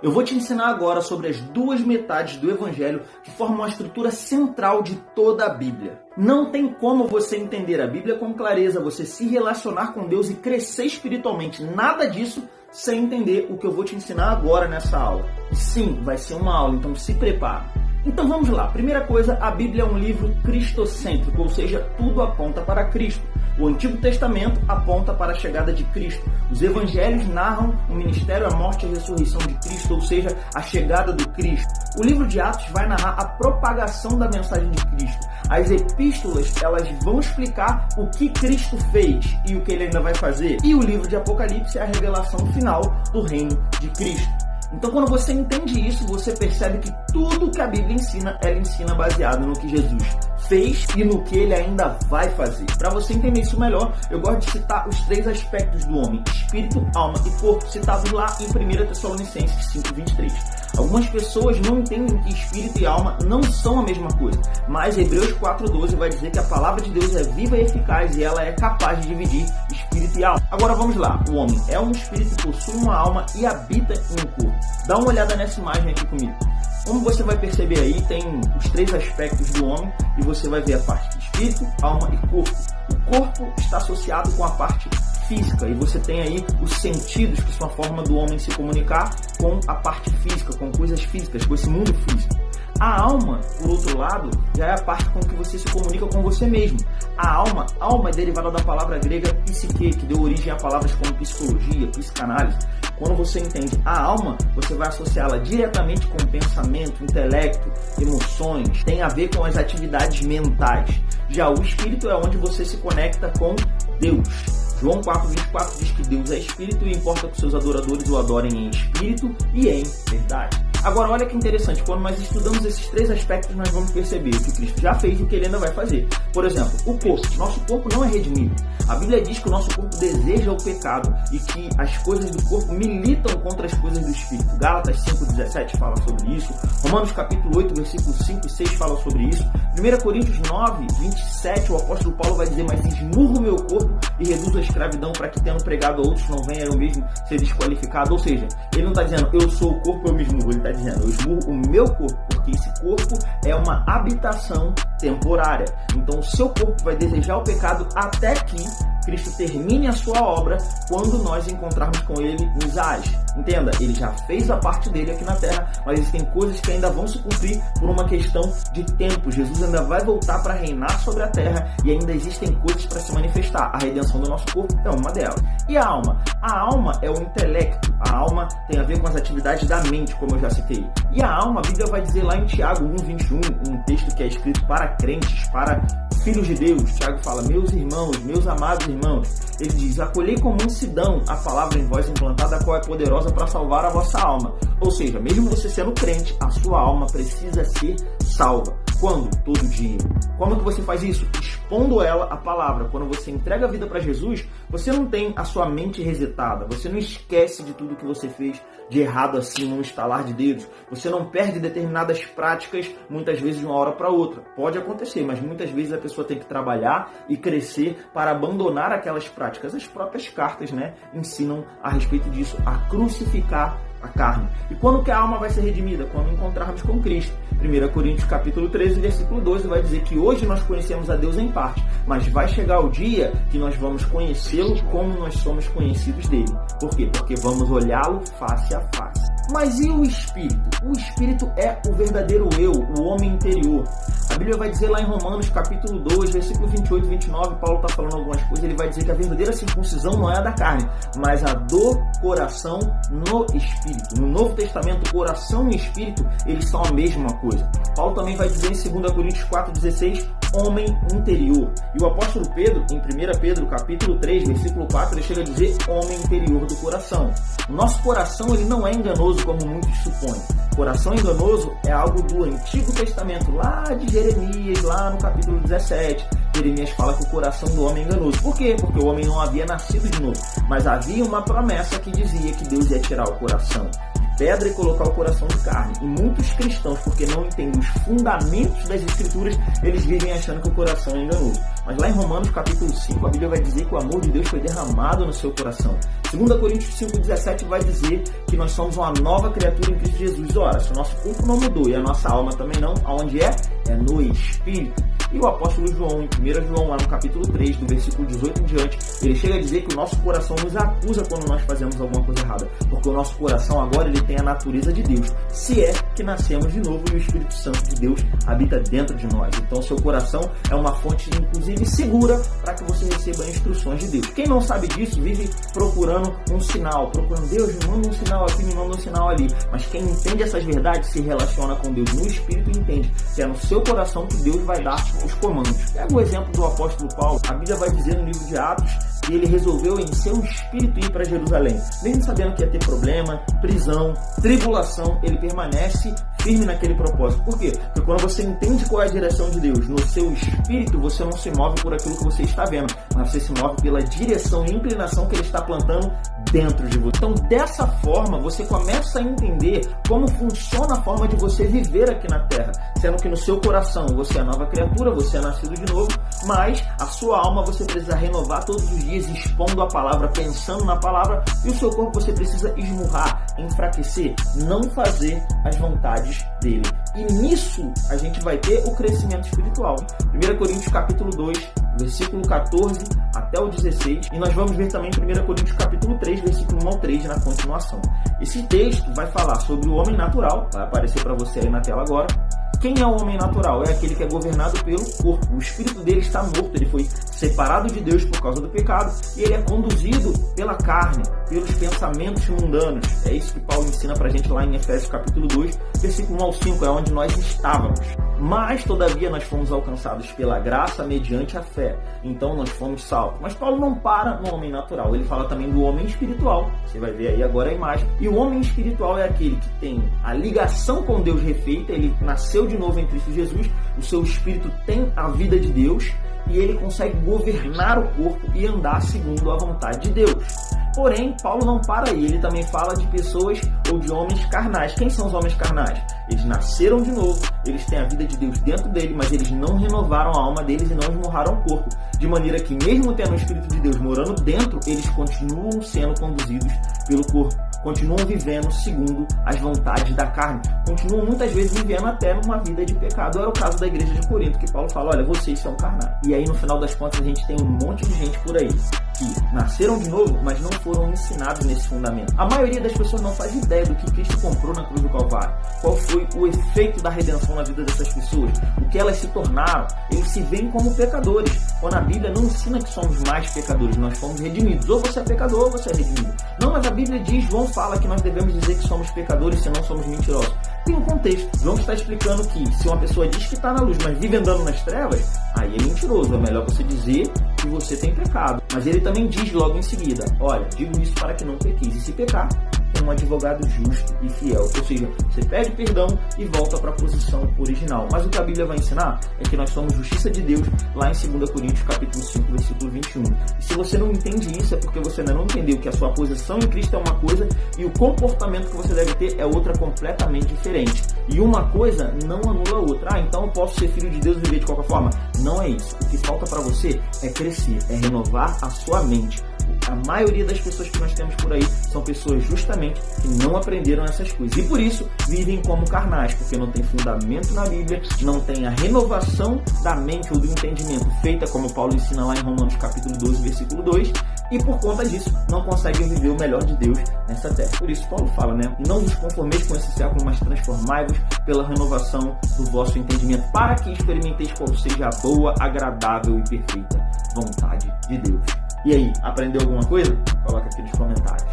Eu vou te ensinar agora sobre as duas metades do Evangelho que formam a estrutura central de toda a Bíblia. Não tem como você entender a Bíblia com clareza, você se relacionar com Deus e crescer espiritualmente. Nada disso sem entender o que eu vou te ensinar agora nessa aula. E sim, vai ser uma aula, então se prepara. Então vamos lá. Primeira coisa, a Bíblia é um livro cristocêntrico, ou seja, tudo aponta para Cristo. O Antigo Testamento aponta para a chegada de Cristo. Os Evangelhos narram o ministério, a morte e a ressurreição de Cristo, ou seja, a chegada do Cristo. O livro de Atos vai narrar a propagação da mensagem de Cristo. As epístolas, elas vão explicar o que Cristo fez e o que ele ainda vai fazer. E o livro de Apocalipse é a revelação final do reino de Cristo. Então, quando você entende isso, você percebe que tudo que a Bíblia ensina, ela ensina baseado no que Jesus fez e no que ele ainda vai fazer. Para você entender isso melhor, eu gosto de citar os três aspectos do homem: espírito, alma e corpo, citados lá em 1 Tessalonicenses 5:23. Algumas pessoas não entendem que espírito e alma não são a mesma coisa, mas Hebreus 4:12 vai dizer que a palavra de Deus é viva e eficaz e ela é capaz de dividir espírito e alma. Agora vamos lá, o homem é um espírito, possui uma alma e habita em um corpo. Dá uma olhada nessa imagem aqui comigo. Como você vai perceber aí, tem os três aspectos do homem e você vai ver a parte de espírito, alma e corpo. O corpo está associado com a parte física e você tem aí os sentidos, que são a forma do homem se comunicar com a parte física, com coisas físicas, com esse mundo físico. A alma, por outro lado, já é a parte com que você se comunica com você mesmo. A alma é derivada da palavra grega psique, que deu origem a palavras como psicologia, psicanálise. Quando você entende a alma, você vai associá-la diretamente com pensamento, intelecto, emoções, tem a ver com as atividades mentais. Já o espírito é onde você se conecta com Deus. João 4:24 diz que Deus é espírito e importa que seus adoradores o adorem em espírito e em verdade. Agora, olha que interessante, quando nós estudamos esses três aspectos, nós vamos perceber o que Cristo já fez e o que ele ainda vai fazer. Por exemplo, o corpo. Nosso corpo não é redimido. A Bíblia diz que o nosso corpo deseja o pecado e que as coisas do corpo militam contra as coisas do espírito. Gálatas 5:17 fala sobre isso. Romanos capítulo 8, versículos 5 e 6 fala sobre isso. 1 Coríntios 9:27, o apóstolo Paulo vai dizer: mas esmurro o meu corpo e reduzo a escravidão para que, tendo pregado a outros, não venha eu mesmo ser desqualificado. Ou seja, ele não está dizendo eu sou o corpo, eu me esmurro. Ele está dizendo eu esmurro o meu corpo, porque esse corpo é uma habitação temporária. Então o seu corpo vai desejar o pecado até que Cristo termine a sua obra, quando nós encontrarmos com ele nos ares. Entenda, ele já fez a parte dele aqui na terra, mas existem coisas que ainda vão se cumprir por uma questão de tempo. Jesus ainda vai voltar para reinar sobre a terra e ainda existem coisas para se manifestar. A redenção do nosso corpo é uma delas. E a alma? A alma é o intelecto. A alma tem a ver com as atividades da mente, como eu já citei. E a alma, a Bíblia vai dizer lá em Tiago 1:21, um texto que é escrito para crentes, para filhos de Deus. Tiago fala: meus irmãos, meus amados irmãos. Ele diz: acolhei com mansidão a palavra em vós implantada, a qual é poderosa para salvar a vossa alma. Ou seja, mesmo você sendo crente, a sua alma precisa ser salva. Quando? Todo dia. Como que você faz isso? Expondo ela a palavra. Quando você entrega a vida para Jesus, você não tem a sua mente resetada. Você não esquece de tudo que você fez de errado assim, num estalar de dedos. Você não perde determinadas práticas, muitas vezes de uma hora para outra. Pode acontecer, mas muitas vezes a pessoa tem que trabalhar e crescer para abandonar aquelas práticas. As próprias cartas, ensinam a respeito disso, a crucificar a carne. E quando que a alma vai ser redimida? Quando encontrarmos com Cristo. 1 Coríntios capítulo 13, versículo 12 vai dizer que hoje nós conhecemos a Deus em parte, mas vai chegar o dia que nós vamos conhecê-lo como nós somos conhecidos dele. Por quê? Porque vamos olhá-lo face a face. Mas e o espírito? O espírito é o verdadeiro eu, o homem interior. A Bíblia vai dizer lá em Romanos capítulo 2, versículo 28 e 29, Paulo está falando algumas coisas, ele vai dizer que a verdadeira circuncisão não é a da carne, mas a do coração no espírito. No Novo Testamento, coração e espírito, eles são a mesma coisa. Paulo também vai dizer em 2 Coríntios 4,16, homem interior. E o apóstolo Pedro, em 1 Pedro capítulo 3, versículo 4, ele chega a dizer homem interior do coração. O nosso coração, ele não é enganoso como muitos supõem. Coração enganoso é algo do Antigo Testamento, lá de Jeremias, lá no capítulo 17. Jeremias fala que o coração do homem é enganoso. Por quê? Porque o homem não havia nascido de novo. Mas havia uma promessa que dizia que Deus ia tirar o coração de pedra e colocar o coração de carne. E muitos cristãos, porque não entendem os fundamentos das Escrituras, eles vivem achando que o coração é enganoso. Mas lá em Romanos capítulo 5, a Bíblia vai dizer que o amor de Deus foi derramado no seu coração. 2 Coríntios 5,17 vai dizer que nós somos uma nova criatura em Cristo Jesus. Ora, se o nosso corpo não mudou e a nossa alma também não, aonde é? É no Espírito. E o apóstolo João, em 1 João, lá no capítulo 3, do versículo 18 em diante, ele chega a dizer que o nosso coração nos acusa quando nós fazemos alguma coisa errada. Porque o nosso coração agora ele tem a natureza de Deus. Se é que nascemos de novo e o Espírito Santo de Deus habita dentro de nós. Então seu coração é uma fonte, inclusive, segura para que você receba instruções de Deus. Quem não sabe disso vive procurando um sinal, procurando Deus, me manda um sinal aqui, me manda um sinal ali. Mas quem entende essas verdades se relaciona com Deus no Espírito e entende que é no seu coração que Deus vai dar os comandos. Pega o exemplo do apóstolo Paulo. A Bíblia vai dizer no livro de Atos que ele resolveu em seu espírito ir para Jerusalém. Mesmo sabendo que ia ter problema, prisão, tribulação, ele permanece firme naquele propósito. Por quê? Porque quando você entende qual é a direção de Deus no seu espírito, você não se move por aquilo que você está vendo, mas você se move pela direção e inclinação que ele está plantando dentro de você. Então, dessa forma, você começa a entender como funciona a forma de você viver aqui na Terra, sendo que no seu coração você é nova criatura, você é nascido de novo, mas a sua alma você precisa renovar todos os dias, expondo a palavra, pensando na palavra, e o seu corpo você precisa esmurrar, enfraquecer, não fazer as vontades dele. E nisso a gente vai ter o crescimento espiritual. 1 Coríntios capítulo 2, versículo 14 até o 16, e nós vamos ver também 1 Coríntios capítulo 3, versículo 1 ao 3 na continuação. Esse texto vai falar sobre o homem natural, vai aparecer para você aí na tela agora. Quem é o homem natural? É aquele que é governado pelo corpo. O espírito dele está morto, ele foi separado de Deus por causa do pecado e ele é conduzido pela carne, pelos pensamentos mundanos. É isso que Paulo ensina pra gente lá em Efésios capítulo 2, versículo 1 ao 5, é onde nós estávamos. Mas, todavia, nós fomos alcançados pela graça mediante a fé. Então, nós fomos salvos. Mas Paulo não para no homem natural. Ele fala também do homem espiritual. Você vai ver aí agora a imagem. E o homem espiritual é aquele que tem a ligação com Deus refeita. Ele nasceu de novo em Cristo Jesus. O seu espírito tem a vida de Deus. E ele consegue governar o corpo e andar segundo a vontade de Deus. Porém, Paulo não para aí, ele também fala de pessoas ou de homens carnais. Quem são os homens carnais? Eles nasceram de novo, eles têm a vida de Deus dentro dele, mas eles não renovaram a alma deles e não esmurraram o corpo. De maneira que, mesmo tendo o Espírito de Deus morando dentro, eles continuam sendo conduzidos pelo corpo. Continuam vivendo segundo as vontades da carne. Continuam muitas vezes vivendo até numa vida de pecado. Era o caso da igreja de Corinto, que Paulo fala, olha, vocês são carnais. E aí, no final das contas, a gente tem um monte de gente por aí que nasceram de novo, mas não foram ensinados nesse fundamento. A maioria das pessoas não faz ideia do que Cristo comprou na cruz do Calvário. Qual foi o efeito da redenção na vida dessas pessoas? O que elas se tornaram? Eles se veem como pecadores. Quando a Bíblia não ensina que somos mais pecadores, nós fomos redimidos. Ou você é pecador ou você é redimido. Não, mas a Bíblia diz, João fala que nós devemos dizer que somos pecadores se não somos mentirosos. Tem um contexto. João está explicando que se uma pessoa diz que está na luz, mas vive andando nas trevas, aí é mentiroso. É melhor você dizer que você tem pecado. Mas ele também diz logo em seguida, olha, digo isso para que não pequeis. E se pecar, tem um advogado justo e fiel. Ou seja, você pede perdão e volta para a posição original. Mas o que a Bíblia vai ensinar é que nós somos justiça de Deus lá em 2 Coríntios capítulo 5, versículo 21. E se você não entende isso, é porque você ainda não entendeu que a sua posição em Cristo é uma coisa e o comportamento que você deve ter é outra completamente diferente. E uma coisa não anula a outra. Ah, então eu posso ser filho de Deus e viver de qualquer forma? Não é isso. O que falta para você é crescer, é renovar a sua mente. A maioria das pessoas que nós temos por aí são pessoas justamente que não aprenderam essas coisas. E por isso vivem como carnais, porque não tem fundamento na Bíblia, não tem a renovação da mente ou do entendimento feita, como Paulo ensina lá em Romanos capítulo 12, versículo 2, e por conta disso não conseguem viver o melhor de Deus nessa terra. Por isso Paulo fala, né? Não vos conformeis com esse século, mas transformai-vos pela renovação do vosso entendimento, para que experimenteis qual seja a boa, agradável e perfeita vontade de Deus. E aí, aprendeu alguma coisa? Coloca aqui nos comentários.